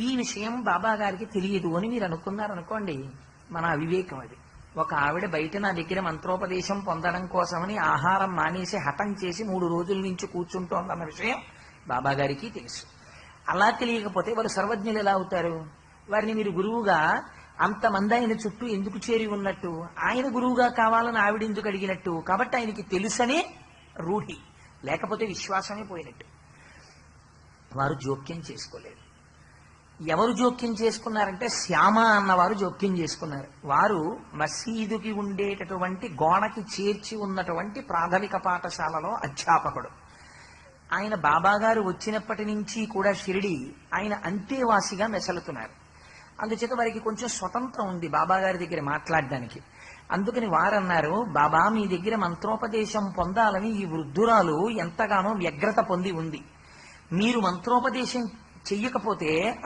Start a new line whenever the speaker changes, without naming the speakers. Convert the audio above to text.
ఈ విషయం బాబా గారికి తెలియదు అని మీరు అనుకున్నారనుకోండి, మన అవివేకం అది. ఒక ఆవిడ బయట నా దగ్గర మంత్రోపదేశం పొందడం కోసమని ఆహారం మానేసి హఠం చేసి 3 రోజుల నుంచి కూర్చుంటోందన్న విషయం బాబా గారికి తెలుసు. అలా తెలియకపోతే వాళ్ళు సర్వజ్ఞులు ఎలా అవుతారు? వారిని మీరు గురువుగా అంతమంది ఆయన చుట్టూ ఎందుకు చేరి ఉన్నట్టు? ఆయన గురువుగా కావాలని ఆవిడ ఎందుకు అడిగినట్టు? కాబట్టి ఆయనకి తెలుసనే రూఢి, లేకపోతే విశ్వాసమే పోయినట్టు. వారు జోక్యం చేసుకోలేదు. ఎవరు జోక్యం చేసుకున్నారంటే శ్యామ అన్నవారు జోక్యం చేసుకున్నారు. వారు మసీదుకి ఉండేటటువంటి గోడకి చేర్చి ఉన్నటువంటి ప్రాథమిక పాఠశాలలో అధ్యాపకుడు. ఆయన బాబాగారు వచ్చినప్పటి నుంచి కూడా షిరిడి ఆయన అంతేవాసిగా మెసలుతున్నారు. అందుచేత వారికి కొంచెం స్వతంత్రం ఉంది బాబాగారి దగ్గర మాట్లాడడానికి. అందుకని వారన్నారు, బాబా మీ దగ్గర మంత్రోపదేశం పొందాలని ఈ వృద్ధురాలు ఎంతగానో వ్యగ్రత పొంది ఉంది. మీరు మంత్రోపదేశం చెయ్యకపోతే